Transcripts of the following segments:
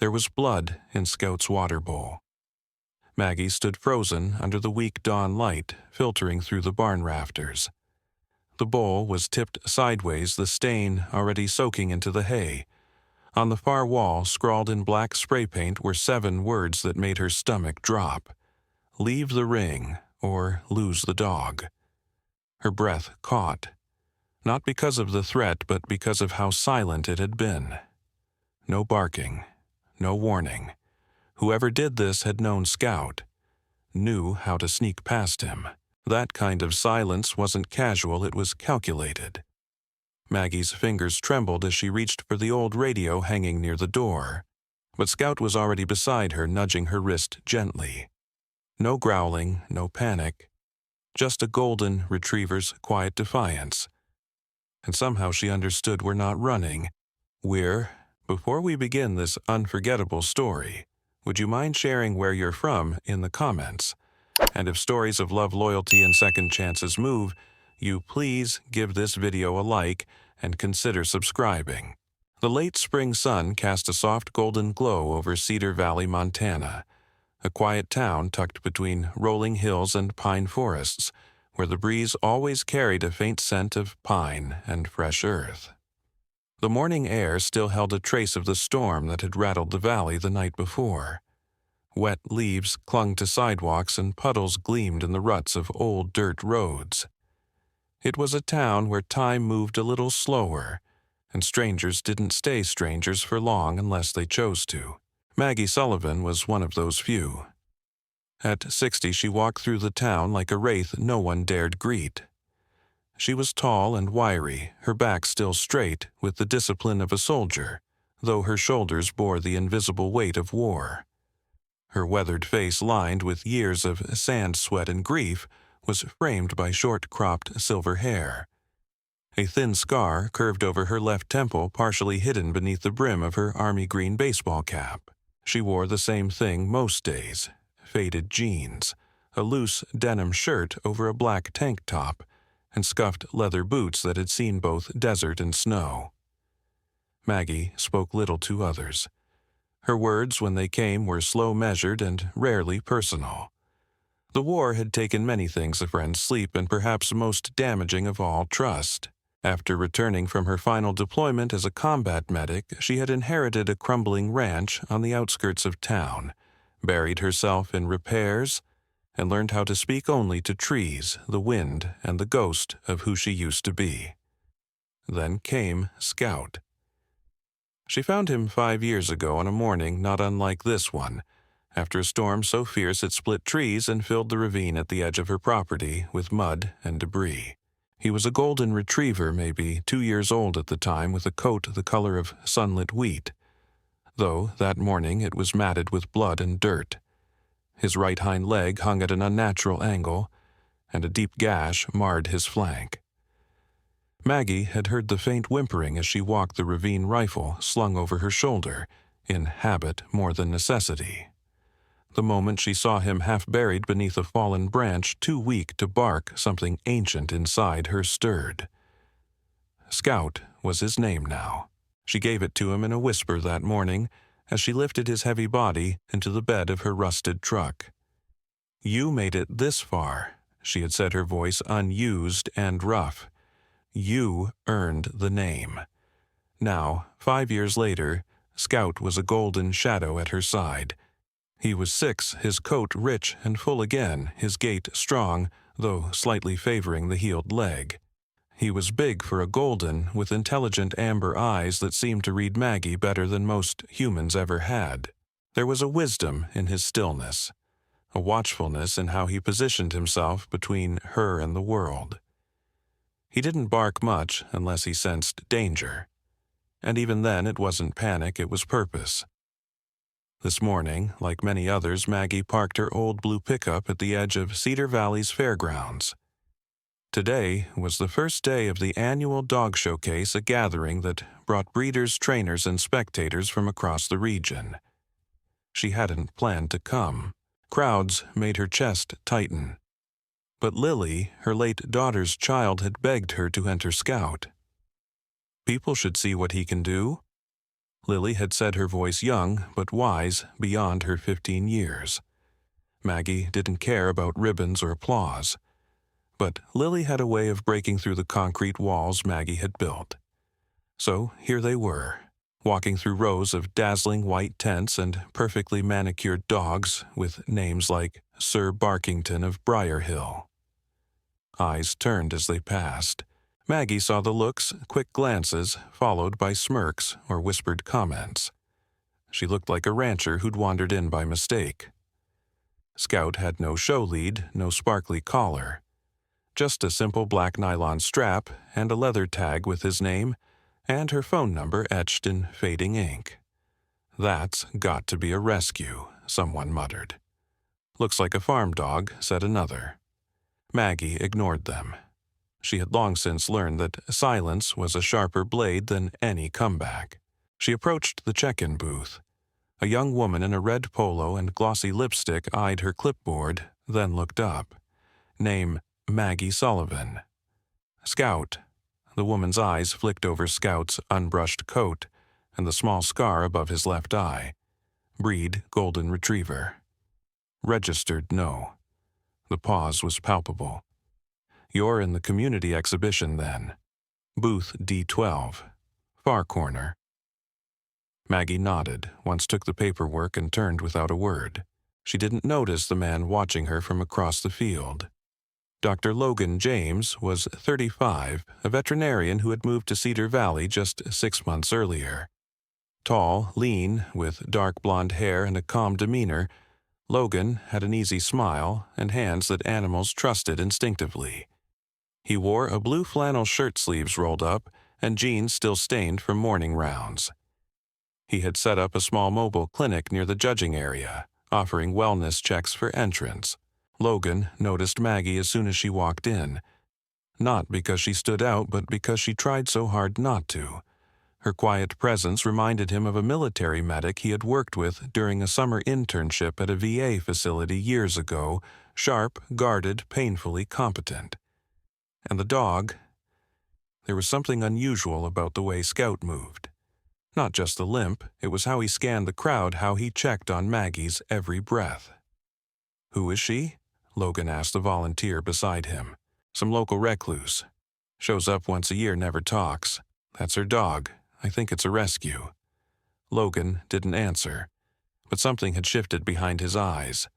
There was blood in Scout's water bowl. Maggie stood frozen under the weak dawn light filtering through the barn rafters. The bowl was tipped sideways, the stain already soaking into the hay. On the far wall, scrawled in black spray paint, were 7 words that made her stomach drop. "Leave the ring, or lose the dog." Her breath caught, not because of the threat, but because of how silent it had been. No barking, no warning. Whoever did this had known Scout, knew how to sneak past him. That kind of silence wasn't casual, it was calculated. Maggie's fingers trembled as she reached for the old radio hanging near the door, but Scout was already beside her, nudging her wrist gently. No growling, no panic, just a golden retriever's quiet defiance. And somehow she understood we're not running. Before we begin this unforgettable story, would you mind sharing where you're from in the comments? And if stories of love, loyalty, and second chances move you, please give this video a like and consider subscribing. The late spring sun cast a soft golden glow over Cedar Valley, Montana, a quiet town tucked between rolling hills and pine forests, where the breeze always carried a faint scent of pine and fresh earth. The morning air still held a trace of the storm that had rattled the valley the night before. Wet leaves clung to sidewalks and puddles gleamed in the ruts of old dirt roads. It was a town where time moved a little slower, and strangers didn't stay strangers for long unless they chose to. Maggie Sullivan was one of those few. At 60, she walked through the town like a wraith no one dared greet. She was tall and wiry, her back still straight with the discipline of a soldier, though her shoulders bore the invisible weight of war. Her weathered face, lined with years of sand, sweat, and grief, was framed by short-cropped silver hair. A thin scar curved over her left temple, partially hidden beneath the brim of her army green baseball cap. She wore the same thing most days: faded jeans, a loose denim shirt over a black tank top, and scuffed leather boots that had seen both desert and snow. Maggie spoke little to others. Her words, when they came, were slow-measured and rarely personal. The war had taken many things: a friend's sleep, and perhaps most damaging of all, trust. After returning from her final deployment as a combat medic, she had inherited a crumbling ranch on the outskirts of town, buried herself in repairs, and learned how to speak only to trees, the wind, and the ghost of who she used to be. Then came Scout. She found him 5 years ago on a morning not unlike this one, after a storm so fierce it split trees and filled the ravine at the edge of her property with mud and debris. He was a golden retriever, maybe 2 years old at the time, with a coat the color of sunlit wheat, though that morning it was matted with blood and dirt. His right hind leg hung at an unnatural angle, and a deep gash marred his flank. Maggie had heard the faint whimpering as she walked, the ravine rifle slung over her shoulder, in habit more than necessity. The moment she saw him half buried beneath a fallen branch, too weak to bark, something ancient inside her stirred. Scout was his name now. She gave it to him in a whisper that morning as she lifted his heavy body into the bed of her rusted truck. "You made it this far," she had said, her voice unused and rough. "You earned the name." Now, 5 years later, Scout was a golden shadow at her side. He was 6, his coat rich and full again, his gait strong, though slightly favoring the healed leg. He was big for a golden, with intelligent amber eyes that seemed to read Maggie better than most humans ever had. There was a wisdom in his stillness, a watchfulness in how he positioned himself between her and the world. He didn't bark much unless he sensed danger, and even then it wasn't panic, it was purpose. This morning, like many others, Maggie parked her old blue pickup at the edge of Cedar Valley's fairgrounds. Today was the first day of the annual dog showcase, a gathering that brought breeders, trainers, and spectators from across the region. She hadn't planned to come. Crowds made her chest tighten. But Lily, her late daughter's child, had begged her to enter Scout. People should see what he can do. Lily had said her voice young but wise beyond her 15 years. Maggie didn't care about ribbons or applause. But Lily had a way of breaking through the concrete walls Maggie had built. So here they were, walking through rows of dazzling white tents and perfectly manicured dogs with names like Sir Barkington of Briar Hill. Eyes turned as they passed. Maggie saw the looks, quick glances, followed by smirks or whispered comments. She looked like a rancher who'd wandered in by mistake. Scout had no show lead, no sparkly collar. Just a simple black nylon strap and a leather tag with his name and her phone number etched in fading ink. "That's got to be a rescue," someone muttered. "Looks like a farm dog," said another. Maggie ignored them. She had long since learned that silence was a sharper blade than any comeback. She approached the check-in booth. A young woman in a red polo and glossy lipstick eyed her clipboard, then looked up. Name, Maggie Sullivan. "Scout." The woman's eyes flicked over Scout's unbrushed coat and the small scar above his left eye. Breed, golden retriever. Registered, no. The pause was palpable. "You're in the community exhibition, then. Booth D12. Far corner." Maggie nodded, once took the paperwork and turned without a word. She didn't notice the man watching her from across the field. Dr. Logan James was 35, a veterinarian who had moved to Cedar Valley just 6 months earlier. Tall, lean, with dark blonde hair and a calm demeanor, Logan had an easy smile and hands that animals trusted instinctively. He wore a blue flannel shirt sleeves rolled up and jeans still stained from morning rounds. He had set up a small mobile clinic near the judging area, offering wellness checks for entrants. Logan noticed Maggie as soon as she walked in, not because she stood out, but because she tried so hard not to. Her quiet presence reminded him of a military medic he had worked with during a summer internship at a VA facility years ago, sharp, guarded, painfully competent. And the dog? There was something unusual about the way Scout moved. Not just the limp, it was how he scanned the crowd, how he checked on Maggie's every breath. "Who is she?" Logan asked the volunteer beside him. "Some local recluse. Shows up once a year, never talks. That's her dog. I think it's a rescue." Logan didn't answer, but something had shifted behind his eyes.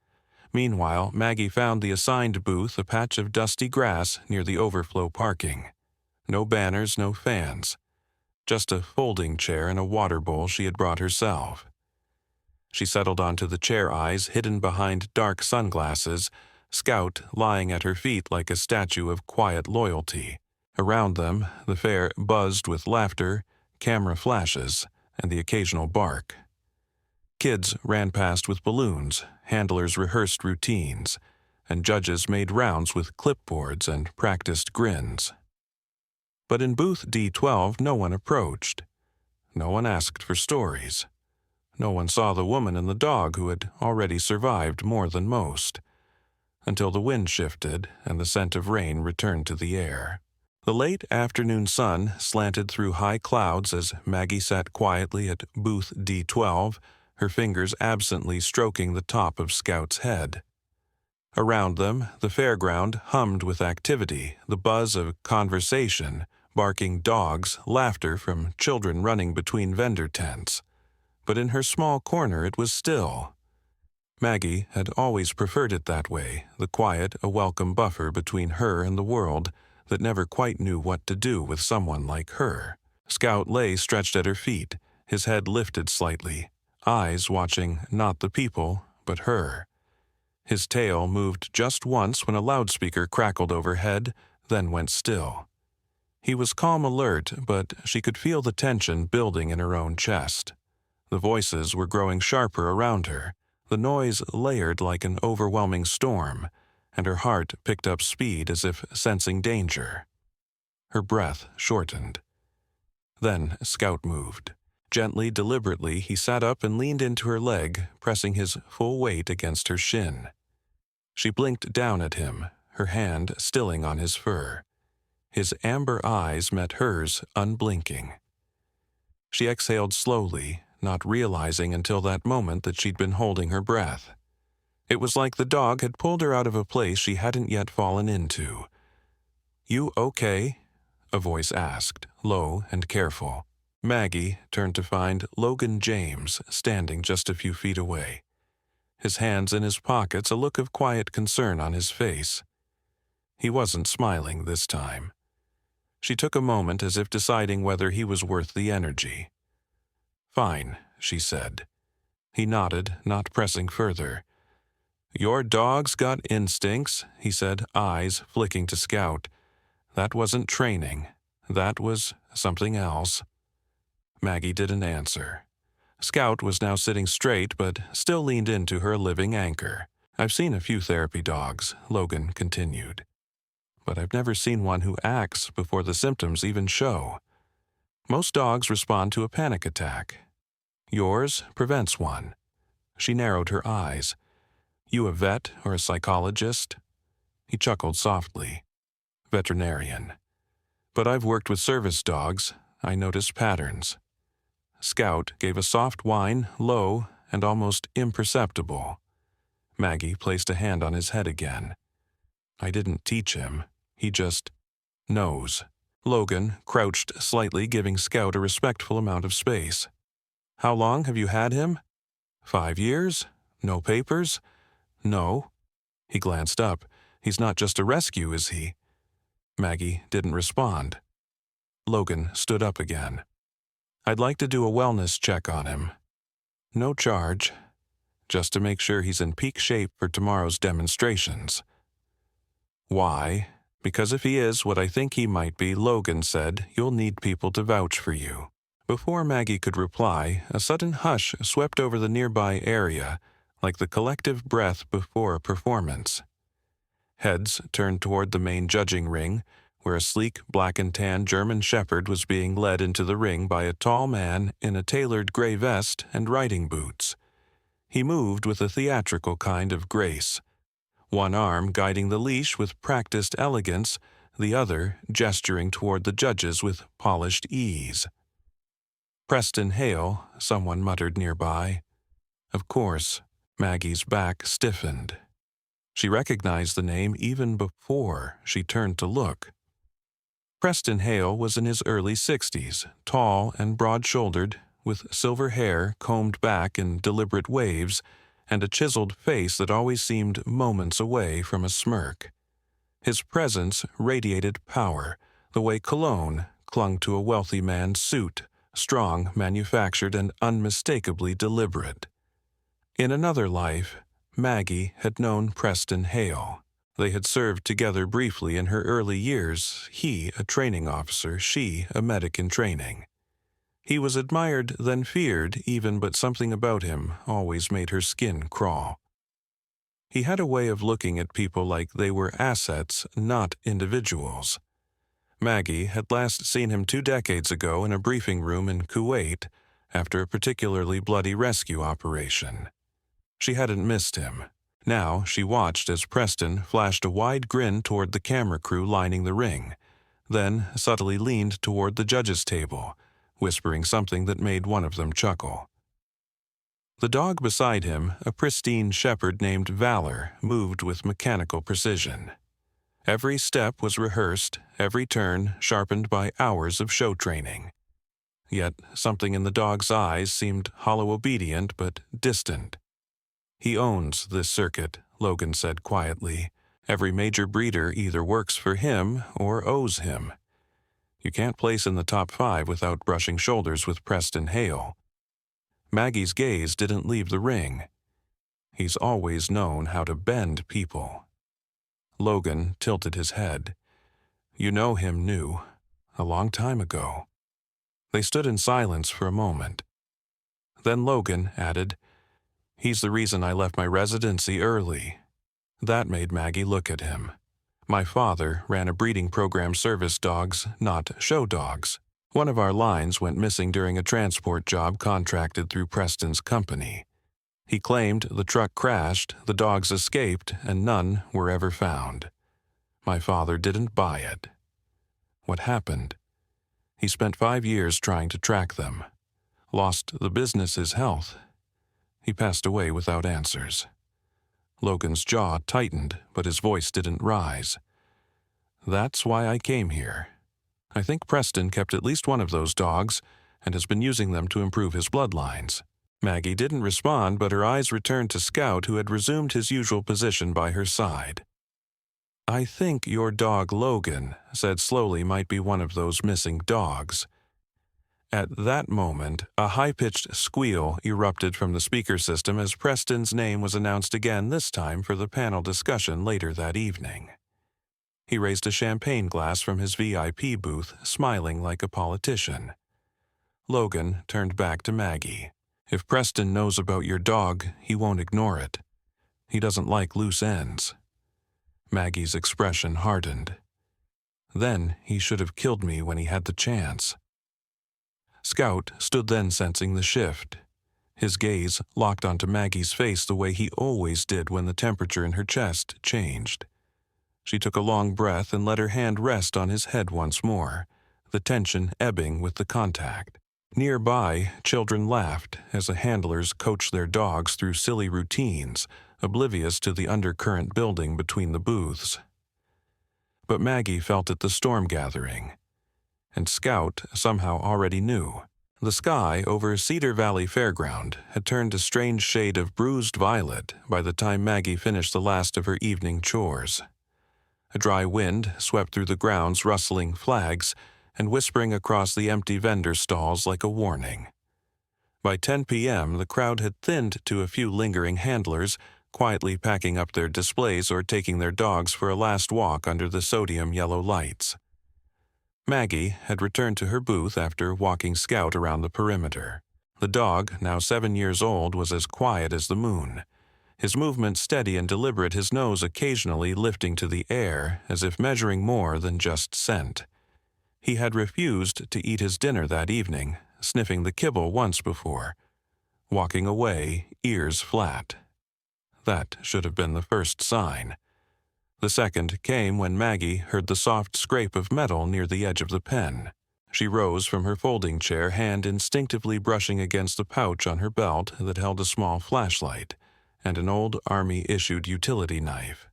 Meanwhile, Maggie found the assigned booth, a patch of dusty grass near the overflow parking. No banners, no fans. Just a folding chair and a water bowl she had brought herself. She settled onto the chair, eyes hidden behind dark sunglasses, Scout lying at her feet like a statue of quiet loyalty. Around them, the fair buzzed with laughter, camera flashes, and the occasional bark. Kids ran past with balloons, handlers rehearsed routines, and judges made rounds with clipboards and practiced grins. But in booth D12, no one approached. No one asked for stories. No one saw the woman and the dog who had already survived more than most, until the wind shifted and the scent of rain returned to the air. The late afternoon sun slanted through high clouds as Maggie sat quietly at booth D12, her fingers absently stroking the top of Scout's head. Around them, the fairground hummed with activity, the buzz of conversation, barking dogs, laughter from children running between vendor tents. But in her small corner it was still. Maggie had always preferred it that way, the quiet, a welcome buffer between her and the world that never quite knew what to do with someone like her. Scout lay stretched at her feet, his head lifted slightly, eyes watching not the people, but her. His tail moved just once when a loudspeaker crackled overhead, then went still. He was calm, alert, but she could feel the tension building in her own chest. The voices were growing sharper around her, the noise layered like an overwhelming storm, and her heart picked up speed as if sensing danger. Her breath shortened. Then Scout moved. Gently, deliberately, he sat up and leaned into her leg, pressing his full weight against her shin. She blinked down at him, her hand stilling on his fur. His amber eyes met hers unblinking. She exhaled slowly, not realizing until that moment that she'd been holding her breath. It was like the dog had pulled her out of a place she hadn't yet fallen into. "You okay?" a voice asked, low and careful. Maggie turned to find Logan James standing just a few feet away, his hands in his pockets, a look of quiet concern on his face. He wasn't smiling this time. She took a moment as if deciding whether he was worth the energy. "Fine," she said. He nodded, not pressing further. "Your dog's got instincts," he said, eyes flicking to Scout. "That wasn't training. That was something else." Maggie didn't answer. Scout was now sitting straight but still leaned into her living anchor. "I've seen a few therapy dogs," Logan continued, "but I've never seen one who acts before the symptoms even show. Most dogs respond to a panic attack. Yours prevents one." She narrowed her eyes. "You a vet or a psychologist?" He chuckled softly. "Veterinarian. But I've worked with service dogs. I notice patterns." Scout gave a soft whine, low and almost imperceptible. Maggie placed a hand on his head again. "I didn't teach him. He just knows." Logan crouched slightly, giving Scout a respectful amount of space. "How long have you had him?" 5 years? No papers?" "No." He glanced up. "He's not just a rescue, is he?" Maggie didn't respond. Logan stood up again. "I'd like to do a wellness check on him. No charge, just to make sure he's in peak shape for tomorrow's demonstrations." "Why?" "Because if he is what I think he might be," Logan said, "you'll need people to vouch for you." Before Maggie could reply, a sudden hush swept over the nearby area, like the collective breath before a performance. Heads turned toward the main judging ring, where a sleek black and tan German shepherd was being led into the ring by a tall man in a tailored gray vest and riding boots. He moved with a theatrical kind of grace, one arm guiding the leash with practiced elegance, the other gesturing toward the judges with polished ease. "Preston Hale," someone muttered nearby. Of course, Maggie's back stiffened. She recognized the name even before she turned to look. Preston Hale was in his early 60s, tall and broad-shouldered, with silver hair combed back in deliberate waves, and a chiseled face that always seemed moments away from a smirk. His presence radiated power, the way cologne clung to a wealthy man's suit, strong, manufactured, and unmistakably deliberate. In another life, Maggie had known Preston Hale. They had served together briefly in her early years, he a training officer, she a medic in training. He was admired, then feared even, but something about him always made her skin crawl. He had a way of looking at people like they were assets, not individuals. Maggie had last seen him 2 decades ago in a briefing room in Kuwait after a particularly bloody rescue operation. She hadn't missed him. Now she watched as Preston flashed a wide grin toward the camera crew lining the ring, then subtly leaned toward the judges' table, whispering something that made one of them chuckle. The dog beside him, a pristine shepherd named Valor, moved with mechanical precision. Every step was rehearsed, every turn sharpened by hours of show training. Yet something in the dog's eyes seemed hollow obedient but distant. "He owns this circuit," Logan said quietly. "Every major breeder either works for him or owes him. You can't place in the top 5 without brushing shoulders with Preston Hale." Maggie's gaze didn't leave the ring. "He's always known how to bend people." Logan tilted his head. "You know him new, a long time ago." They stood in silence for a moment. Then Logan added, "He's the reason I left my residency early." That made Maggie look at him. "My father ran a breeding program, service dogs, not show dogs. One of our lines went missing during a transport job contracted through Preston's company. He claimed the truck crashed, the dogs escaped, and none were ever found. My father didn't buy it. What happened? He spent 5 years trying to track them. Lost the business his health. He passed away without answers. Logan's jaw tightened, but his voice didn't rise. That's why I came here. I think Preston kept at least one of those dogs and has been using them to improve his bloodlines. Maggie didn't respond, but her eyes returned to Scout, who had resumed his usual position by her side. I think your dog Logan, said slowly, might be one of those missing dogs. At that moment, a high-pitched squeal erupted from the speaker system as Preston's name was announced again, this time for the panel discussion later that evening. He raised a champagne glass from his VIP booth, smiling like a politician. Logan turned back to Maggie. If Preston knows about your dog, he won't ignore it. He doesn't like loose ends. Maggie's expression hardened. Then he should have killed me when he had the chance. Scout stood then, sensing the shift. His gaze locked onto Maggie's face the way he always did when the temperature in her chest changed. She took a long breath and let her hand rest on his head once more, the tension ebbing with the contact. Nearby, children laughed as the handlers coached their dogs through silly routines, oblivious to the undercurrent building between the booths. But Maggie felt it the storm gathering, and Scout somehow already knew. The sky over Cedar Valley Fairground had turned a strange shade of bruised violet by the time Maggie finished the last of her evening chores. A dry wind swept through the grounds, rustling flags and whispering across the empty vendor stalls like a warning. By 10 p.m., the crowd had thinned to a few lingering handlers, quietly packing up their displays or taking their dogs for a last walk under the sodium yellow lights. Maggie had returned to her booth after walking Scout around the perimeter. The dog, now 7 years old, was as quiet as the moon. His movements steady and deliberate, his nose occasionally lifting to the air as if measuring more than just scent. He had refused to eat his dinner that evening, sniffing the kibble once before, walking away, ears flat. That should have been the first sign. The second came when Maggie heard the soft scrape of metal near the edge of the pen. She rose from her folding chair, hand instinctively brushing against the pouch on her belt that held a small flashlight and an old Army-issued utility knife.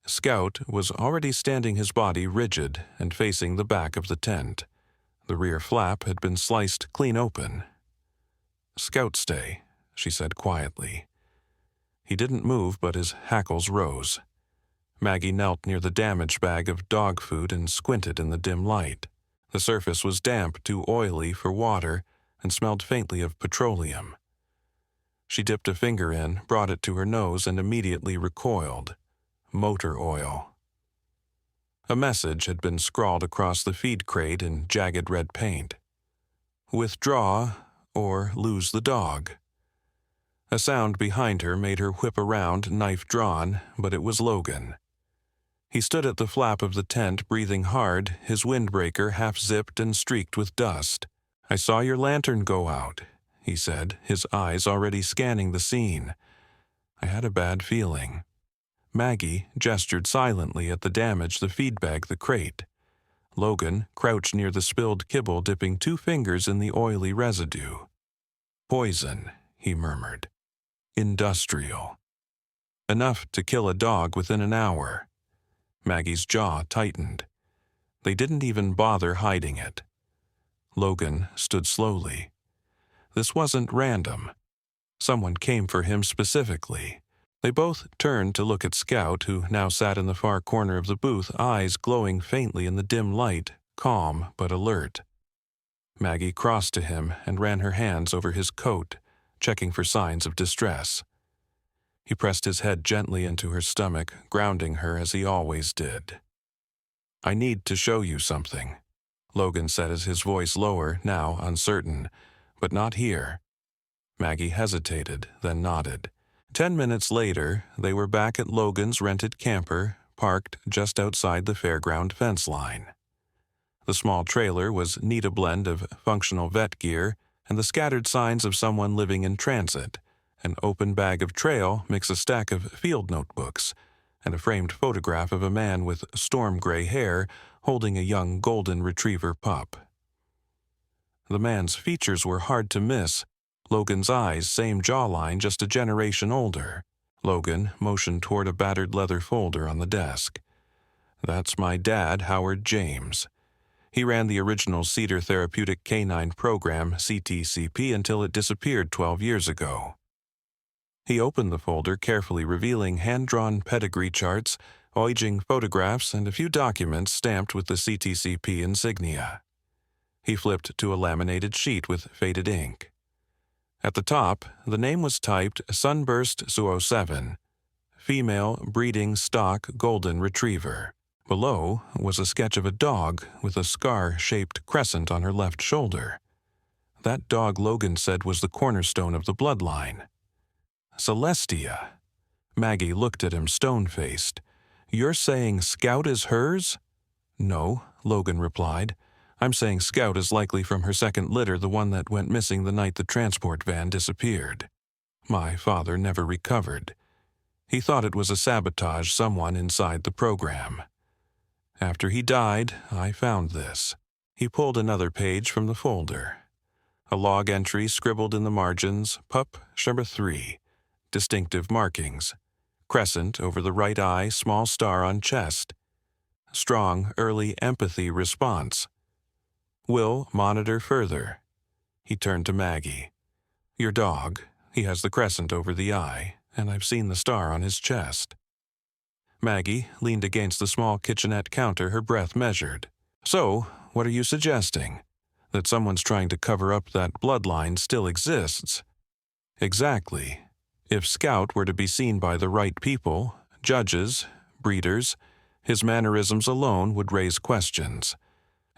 Scout was already standing, his body rigid and facing the back of the tent. The rear flap had been sliced clean open. "Scout, stay," she said quietly. He didn't move, but his hackles rose. Maggie knelt near the damaged bag of dog food and squinted in the dim light. The surface was damp, too oily for water, and smelled faintly of petroleum. She dipped a finger in, brought it to her nose, and immediately recoiled. Motor oil. A message had been scrawled across the feed crate in jagged red paint. Withdraw or lose the dog. A sound behind her made her whip around, knife drawn, but it was Logan. He stood at the flap of the tent, breathing hard, his windbreaker half-zipped and streaked with dust. "I saw your lantern go out," he said, his eyes already scanning the scene. "I had a bad feeling." Maggie gestured silently at the damage the feed bag, the crate. Logan crouched near the spilled kibble, dipping 2 fingers in the oily residue. "Poison," he murmured. "Industrial. Enough to kill a dog within an hour." Maggie's jaw tightened. They didn't even bother hiding it. Logan stood slowly. This wasn't random. Someone came for him specifically. They both turned to look at Scout, who now sat in the far corner of the booth, eyes glowing faintly in the dim light, calm but alert. Maggie crossed to him and ran her hands over his coat, checking for signs of distress. He pressed his head gently into her stomach, grounding her as he always did. "I need to show you something," Logan said as his voice lower, now uncertain. "But not here." Maggie hesitated, then nodded. 10 minutes later, they were back at Logan's rented camper, parked just outside the fairground fence line. The small trailer was neat, a blend of functional vet gear and the scattered signs of someone living in transit. An open bag of trail mix a stack of field notebooks, and a framed photograph of a man with storm gray hair holding a young golden retriever pup. The man's features were hard to miss. Logan's eyes, same jawline, just a generation older. Logan motioned toward a battered leather folder on the desk. That's my dad, Howard James. He ran the original Cedar Therapeutic Canine Program, CTCP, until it disappeared 12 years ago. He opened the folder, carefully revealing hand-drawn pedigree charts, aging photographs, and a few documents stamped with the CTCP insignia. He flipped to a laminated sheet with faded ink. At the top, the name was typed Sunburst 07, female breeding stock golden retriever. Below was a sketch of a dog with a scar-shaped crescent on her left shoulder. That dog, Logan said, was the cornerstone of the bloodline. Celestia. Maggie looked at him stone-faced. You're saying Scout is hers? No, Logan replied. I'm saying Scout is likely from her second litter, the one that went missing the night the transport van disappeared. My father never recovered. He thought it was a sabotage, someone inside the program. After he died, I found this. He pulled another page from the folder. A log entry scribbled in the margins, Pup number 3. Distinctive markings. Crescent over the right eye, small star on chest. Strong early empathy response. Will monitor further. He turned to Maggie. Your dog, he has the crescent over the eye, and I've seen the star on his chest. Maggie leaned against the small kitchenette counter, her breath measured. So, what are you suggesting? That someone's trying to cover up that bloodline still exists? Exactly. If Scout were to be seen by the right people, judges, breeders, his mannerisms alone would raise questions.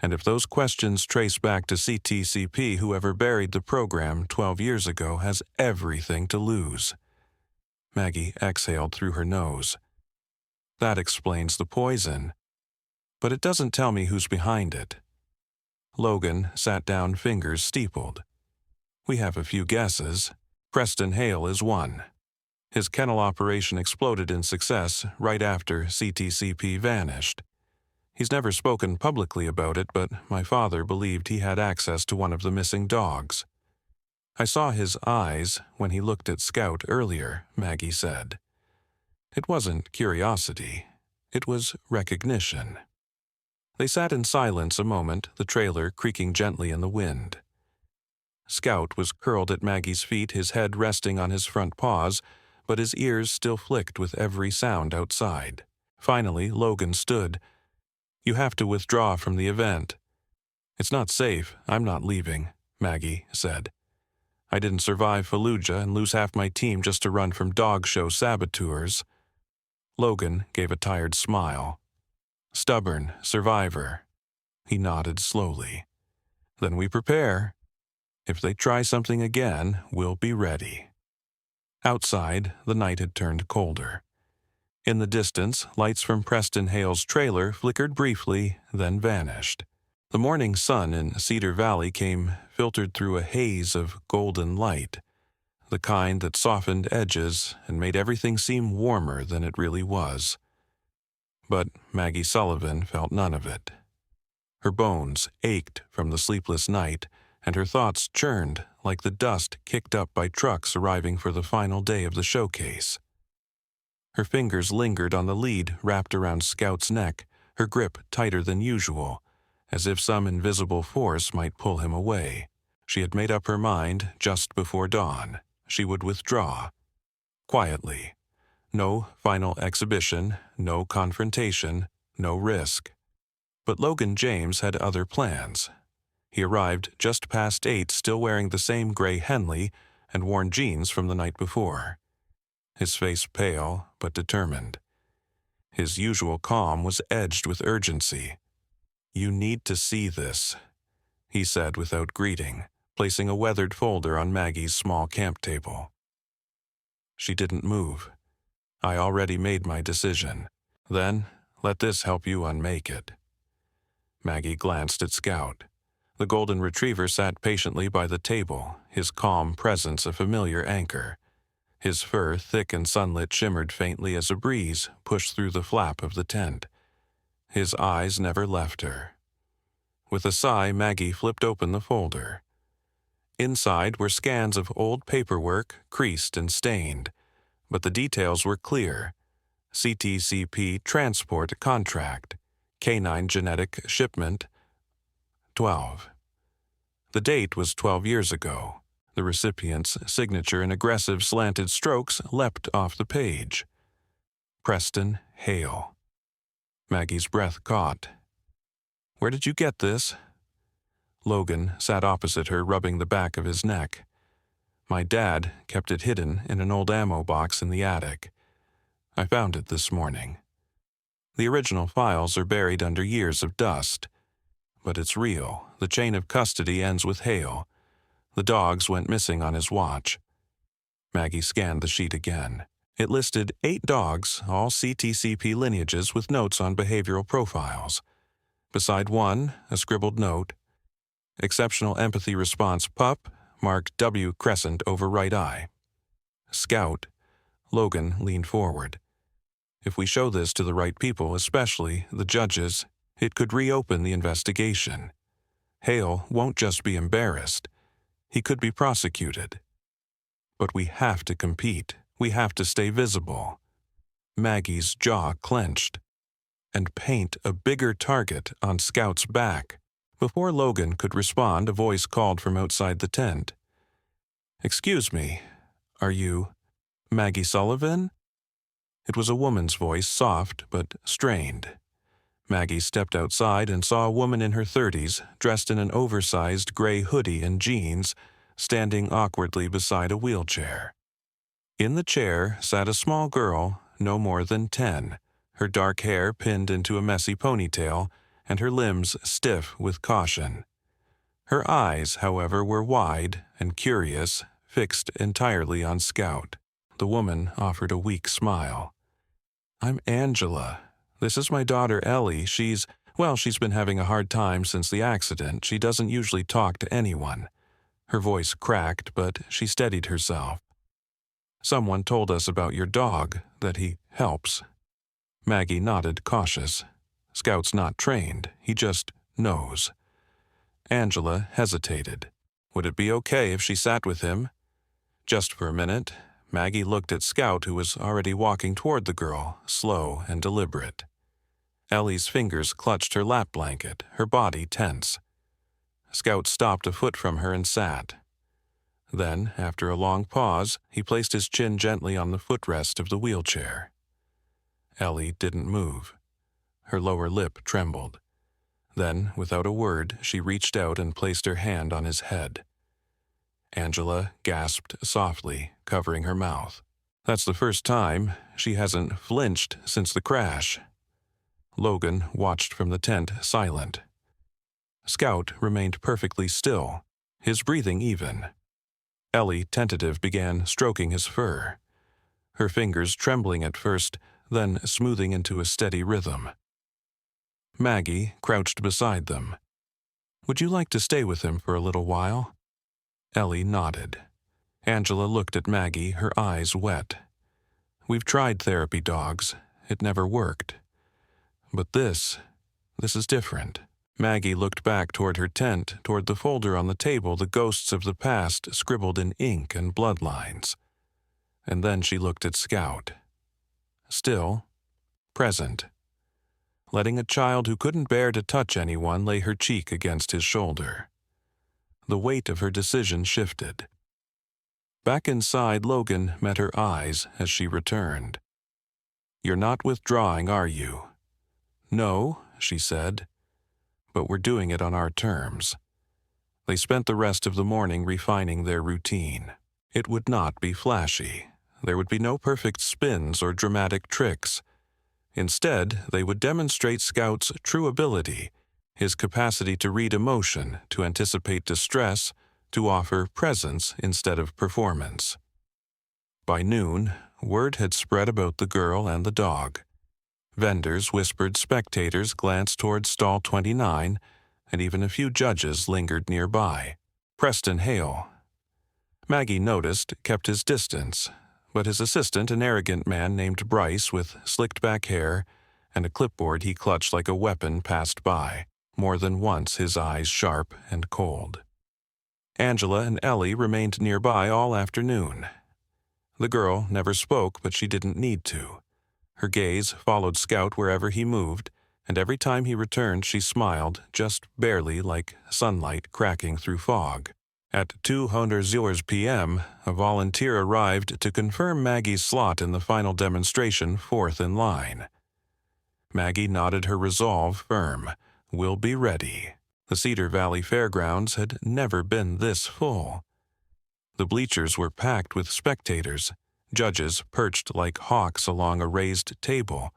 And if those questions trace back to CTCP, whoever buried the program 12 years ago has everything to lose. Maggie exhaled through her nose. That explains the poison. But it doesn't tell me who's behind it. Logan sat down, fingers steepled. We have a few guesses. Preston Hale is one. His kennel operation exploded in success right after CTCP vanished. He's never spoken publicly about it, but my father believed he had access to one of the missing dogs. I saw his eyes when he looked at Scout earlier, Maggie said. It wasn't curiosity. It was recognition. They sat in silence a moment, the trailer creaking gently in the wind. Scout was curled at Maggie's feet, his head resting on his front paws, but his ears still flicked with every sound outside. Finally, Logan stood. You have to withdraw from the event. It's not safe. I'm not leaving, Maggie said. I didn't survive Fallujah and lose half my team just to run from dog show saboteurs. Logan gave a tired smile. Stubborn survivor. He nodded slowly. Then we prepare. If they try something again, we'll be ready. Outside, the night had turned colder. In the distance, lights from Preston Hale's trailer flickered briefly, then vanished. The morning sun in Cedar Valley came filtered through a haze of golden light, the kind that softened edges and made everything seem warmer than it really was. But Maggie Sullivan felt none of it. Her bones ached from the sleepless night, and her thoughts churned like the dust kicked up by trucks arriving for the final day of the showcase. Her fingers lingered on the lead wrapped around Scout's neck, her grip tighter than usual, as if some invisible force might pull him away. She had made up her mind just before dawn. She would withdraw. Quietly. No final exhibition, no confrontation, no risk. But Logan James had other plans. He arrived just past 8, still wearing the same gray Henley and worn jeans from the night before. His face pale but determined. His usual calm was edged with urgency. You need to see this, he said without greeting, placing a weathered folder on Maggie's small camp table. She didn't move. I already made my decision. Then, let this help you unmake it. Maggie glanced at Scout. The golden retriever sat patiently by the table, his calm presence a familiar anchor. His fur, thick and sunlit, shimmered faintly as a breeze pushed through the flap of the tent. His eyes never left her. With a sigh, Maggie flipped open the folder. Inside were scans of old paperwork, creased and stained, but the details were clear. CTCP transport contract, canine genetic shipment, 12. The date was 12 years ago. The recipient's signature in aggressive slanted strokes leapt off the page. Preston Hale. Maggie's breath caught. "Where did you get this?" Logan sat opposite her, rubbing the back of his neck. "My dad kept it hidden in an old ammo box in the attic. I found it this morning. The original files are buried under years of dust. But it's real. The chain of custody ends with Hale. The dogs went missing on his watch." Maggie scanned the sheet again. It listed 8 dogs, all CTCP lineages with notes on behavioral profiles. Beside one, a scribbled note. "Exceptional empathy response pup, marked W crescent over right eye." Scout. Logan leaned forward. "If we show this to the right people, especially the judges, it could reopen the investigation. Hale won't just be embarrassed. He could be prosecuted. But we have to compete. We have to stay visible." Maggie's jaw clenched. "And paint a bigger target on Scout's back." Before Logan could respond, a voice called from outside the tent. "Excuse me, are you Maggie Sullivan?" It was a woman's voice, soft but strained. Maggie stepped outside and saw a woman in her 30s, dressed in an oversized gray hoodie and jeans, standing awkwardly beside a wheelchair. In the chair sat a small girl, no more than 10, her dark hair pinned into a messy ponytail and her limbs stiff with caution. Her eyes, however, were wide and curious, fixed entirely on Scout. The woman offered a weak smile. "I'm Angela. This is my daughter Ellie. She's been having a hard time since the accident. She doesn't usually talk to anyone." Her voice cracked, but she steadied herself. "Someone told us about your dog, that he helps." Maggie nodded, cautious. Scout's not trained. He just knows. Angela hesitated. Would it be okay if she sat with him? Just for a minute, Maggie looked at Scout, who was already walking toward the girl, slow and deliberate. Ellie's fingers clutched her lap blanket, her body tense. Scout stopped a foot from her and sat. Then, after a long pause, he placed his chin gently on the footrest of the wheelchair. Ellie didn't move. Her lower lip trembled. Then, without a word, she reached out and placed her hand on his head. Angela gasped softly, covering her mouth. That's the first time. She hasn't flinched since the crash. Logan watched from the tent, silent. Scout remained perfectly still, his breathing even. Ellie, tentative, began stroking his fur, her fingers trembling at first, then smoothing into a steady rhythm. Maggie crouched beside them. "Would you like to stay with him for a little while?" Ellie nodded. Angela looked at Maggie, her eyes wet. "We've tried therapy dogs. It never worked. But this is different." Maggie looked back toward her tent, toward the folder on the table, the ghosts of the past scribbled in ink and bloodlines. And then she looked at Scout. Still, present. Letting a child who couldn't bear to touch anyone lay her cheek against his shoulder. The weight of her decision shifted. Back inside, Logan met her eyes as she returned. "You're not withdrawing, are you?" "No," she said. "But we're doing it on our terms." They spent the rest of the morning refining their routine. It would not be flashy. There would be no perfect spins or dramatic tricks. Instead, they would demonstrate Scout's true ability, his capacity to read emotion, to anticipate distress, to offer presence instead of performance. By noon, word had spread about the girl and the dog. Vendors whispered, spectators glanced toward stall 29, and even a few judges lingered nearby. Preston Hale. Maggie noticed, kept his distance, but his assistant, an arrogant man named Bryce with slicked-back hair and a clipboard he clutched like a weapon, passed by, more than once his eyes sharp and cold. Angela and Ellie remained nearby all afternoon. The girl never spoke, but she didn't need to. Her gaze followed Scout wherever he moved, and every time he returned she smiled, just barely, like sunlight cracking through fog. At 2:00 p.m., a volunteer arrived to confirm Maggie's slot in the final demonstration, fourth in line. Maggie nodded her resolve firm. "We'll be ready." The Cedar Valley Fairgrounds had never been this full. The bleachers were packed with spectators, judges perched like hawks along a raised table,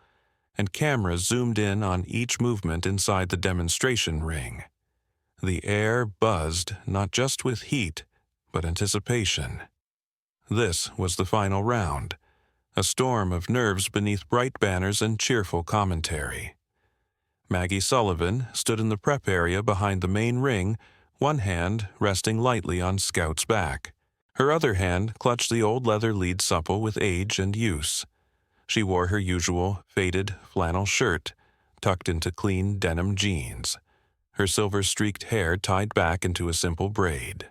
and cameras zoomed in on each movement inside the demonstration ring. The air buzzed not just with heat, but anticipation. This was the final round, a storm of nerves beneath bright banners and cheerful commentary. Maggie Sullivan stood in the prep area behind the main ring, one hand resting lightly on Scout's back. Her other hand clutched the old leather lead supple with age and use. She wore her usual faded flannel shirt, tucked into clean denim jeans, her silver-streaked hair tied back into a simple braid.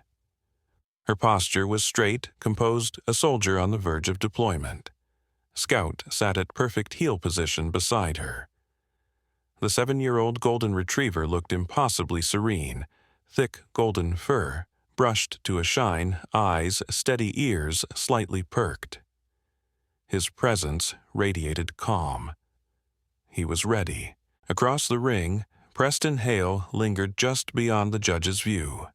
Her posture was straight, composed, a soldier on the verge of deployment. Scout sat at perfect heel position beside her. The 7-year-old golden retriever looked impossibly serene, thick golden fur, brushed to a shine, eyes, steady ears, slightly perked. His presence radiated calm. He was ready. Across the ring, Preston Hale lingered just beyond the judge's view.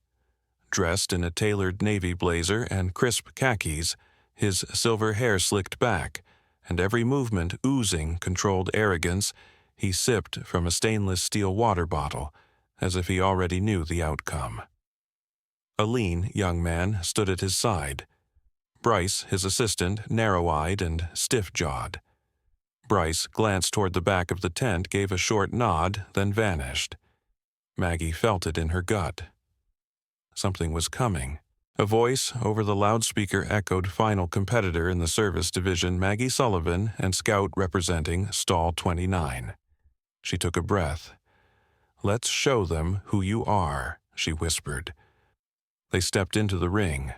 Dressed in a tailored navy blazer and crisp khakis, his silver hair slicked back, and every movement oozing controlled arrogance, he sipped from a stainless steel water bottle, as if he already knew the outcome. A lean young man stood at his side. Bryce, his assistant, narrow-eyed and stiff-jawed. Bryce glanced toward the back of the tent, gave a short nod, then vanished. Maggie felt it in her gut. Something was coming. A voice over the loudspeaker echoed final competitor in the service division, Maggie Sullivan, and Scout representing Stall 29. She took a breath. "Let's show them who you are," she whispered. They stepped into the ring.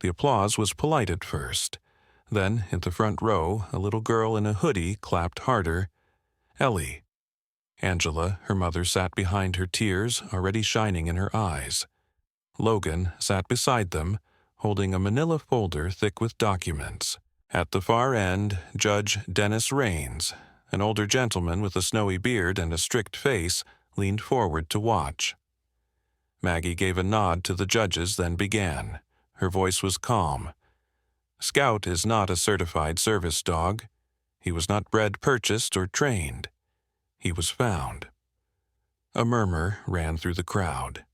The applause was polite at first. Then, in the front row, a little girl in a hoodie clapped harder. "Ellie." Angela, her mother, sat behind her, tears already shining in her eyes. Logan sat beside them, holding a manila folder thick with documents. At the far end, Judge Dennis Raines, an older gentleman with a snowy beard and a strict face, leaned forward to watch. Maggie gave a nod to the judges, then began. Her voice was calm. "Scout is not a certified service dog. He was not bred, purchased, or trained. He was found." A murmur ran through the crowd.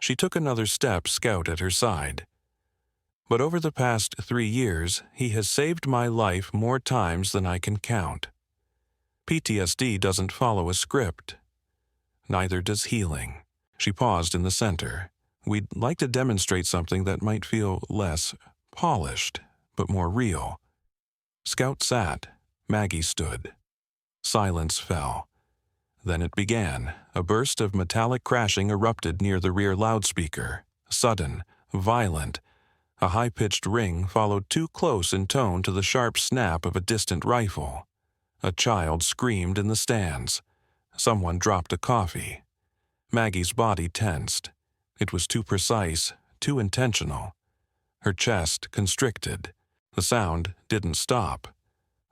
She took another step, Scout at her side. "But over the past 3 years, he has saved my life more times than I can count. PTSD doesn't follow a script. Neither does healing." She paused in the center. "We'd like to demonstrate something that might feel less polished, but more real." Scout sat. Maggie stood. Silence fell. Then it began. A burst of metallic crashing erupted near the rear loudspeaker. Sudden, violent. A high-pitched ring followed too close in tone to the sharp snap of a distant rifle. A child screamed in the stands. Someone dropped a coffee. Maggie's body tensed. It was too precise, too intentional. Her chest constricted. The sound didn't stop.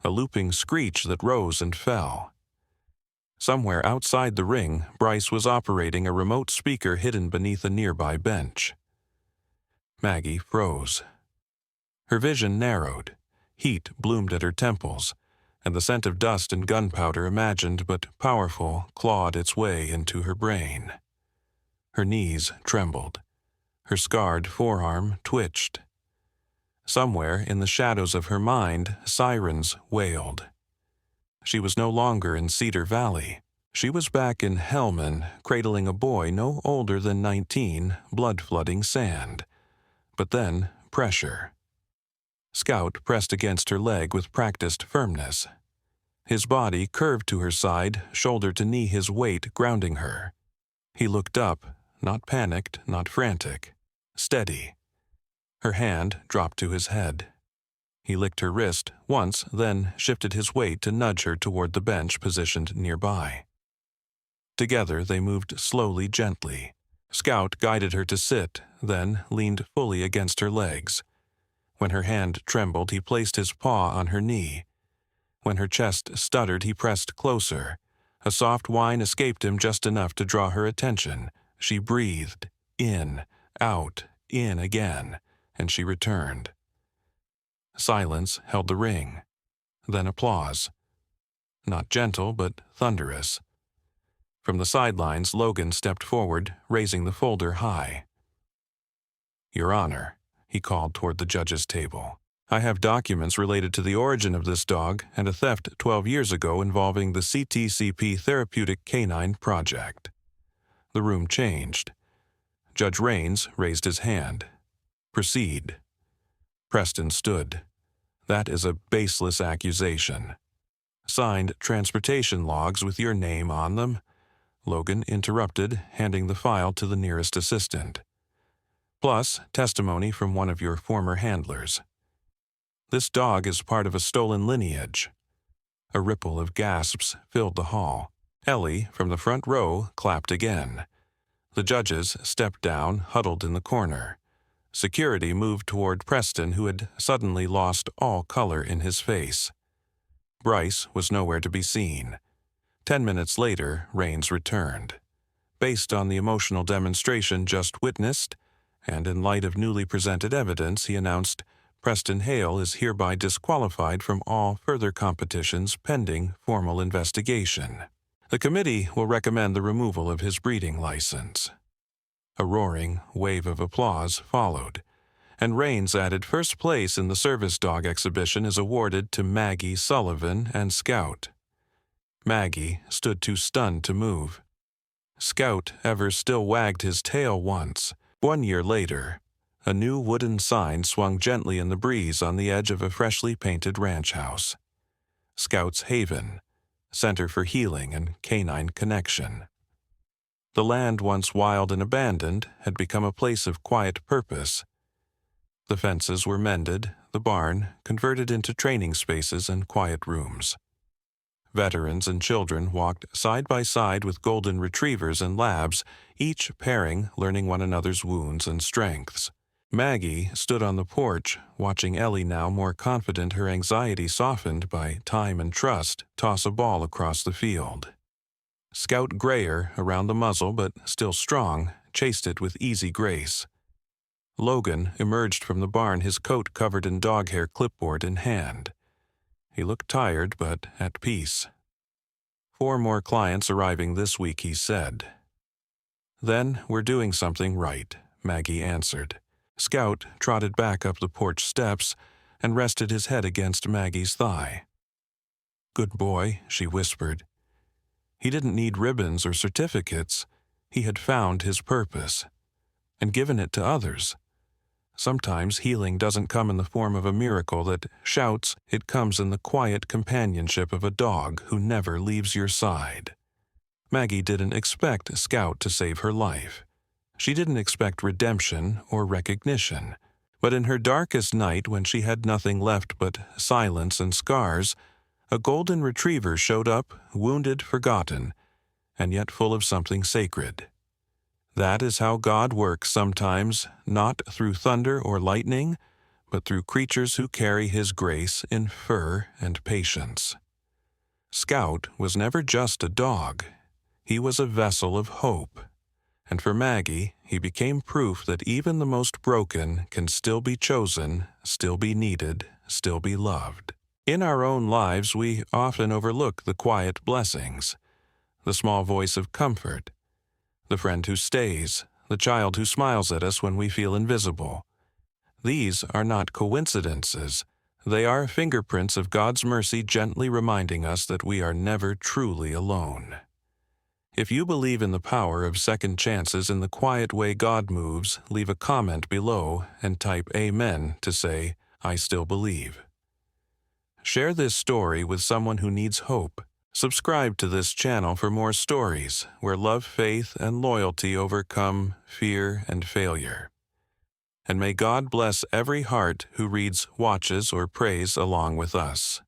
A looping screech that rose and fell. Somewhere outside the ring, Bryce was operating a remote speaker hidden beneath a nearby bench. Maggie froze. Her vision narrowed. Heat bloomed at her temples, and the scent of dust and gunpowder, imagined but powerful, clawed its way into her brain. Her knees trembled. Her scarred forearm twitched. Somewhere in the shadows of her mind, sirens wailed. She was no longer in Cedar Valley. She was back in Hellman, cradling a boy no older than 19, blood-flooding sand. But then, pressure. Scout pressed against her leg with practiced firmness. His body curved to her side, shoulder to knee, his weight grounding her. He looked up, not panicked, not frantic. steady. Her hand dropped to his head. He licked her wrist once, then shifted his weight to nudge her toward the bench positioned nearby. Together they moved slowly, gently. Scout guided her to sit, then leaned fully against her legs. When her hand trembled, he placed his paw on her knee. When her chest stuttered, he pressed closer. A soft whine escaped him just enough to draw her attention. She breathed, in, out, in again, and she returned. Silence held the ring. Then applause. Not gentle, but thunderous. From the sidelines, Logan stepped forward, raising the folder high. "Your Honor," he called toward the judge's table, "I have documents related to the origin of this dog and a theft 12 years ago involving the CTCP Therapeutic Canine Project." The room changed. Judge Raines raised his hand. "Proceed." Preston stood. "That is a baseless accusation." "Signed transportation logs with your name on them?" Logan interrupted, handing the file to the nearest assistant. "Plus testimony from one of your former handlers. This dog is part of a stolen lineage." A ripple of gasps filled the hall. Ellie, from the front row, clapped again. The judges stepped down, huddled in the corner. Security moved toward Preston, who had suddenly lost all color in his face. Bryce was nowhere to be seen. 10 minutes later, Raines returned. Based on the emotional demonstration just witnessed, and in light of newly presented evidence, he announced, "Preston Hale is hereby disqualified from all further competitions pending formal investigation. The committee will recommend the removal of his breeding license." A roaring wave of applause followed, and Raines added, "First place in the service dog exhibition is awarded to Maggie Sullivan and Scout." Maggie stood too stunned to move. Scout ever still wagged his tail once. 1 year later, a new wooden sign swung gently in the breeze on the edge of a freshly painted ranch house. Scout's Haven, Center for Healing and Canine Connection. The land once wild and abandoned had become a place of quiet purpose. The fences were mended, the barn converted into training spaces and quiet rooms. Veterans and children walked side by side with golden retrievers and labs, each pairing learning one another's wounds and strengths. Maggie stood on the porch, watching Ellie, now more confident, her anxiety softened by time and trust, toss a ball across the field. Scout, grayer around the muzzle but still strong, chased it with easy grace. Logan emerged from the barn, his coat covered in dog hair, clipboard in hand. He looked tired but at peace. 4 more clients arriving this week, he said. "Then we're doing something right," Maggie answered. Scout trotted back up the porch steps and rested his head against Maggie's thigh. "Good boy," she whispered. He didn't need ribbons or certificates. He had found his purpose and given it to others. Sometimes healing doesn't come in the form of a miracle that shouts, it comes in the quiet companionship of a dog who never leaves your side. Maggie didn't expect Scout to save her life. She didn't expect redemption or recognition. But in her darkest night, when she had nothing left but silence and scars, a golden retriever showed up, wounded, forgotten, and yet full of something sacred. That is how God works sometimes, not through thunder or lightning, but through creatures who carry His grace in fur and patience. Scout was never just a dog. He was a vessel of hope. And for Maggie, he became proof that even the most broken can still be chosen, still be needed, still be loved. In our own lives, we often overlook the quiet blessings, the small voice of comfort, the friend who stays, the child who smiles at us when we feel invisible. These are not coincidences. They are fingerprints of God's mercy gently reminding us that we are never truly alone. If you believe in the power of second chances in the quiet way God moves, leave a comment below and type Amen to say, "I still believe." Share this story with someone who needs hope. Subscribe to this channel for more stories where love, faith, and loyalty overcome fear and failure. and may God bless every heart who reads, watches, or prays along with us.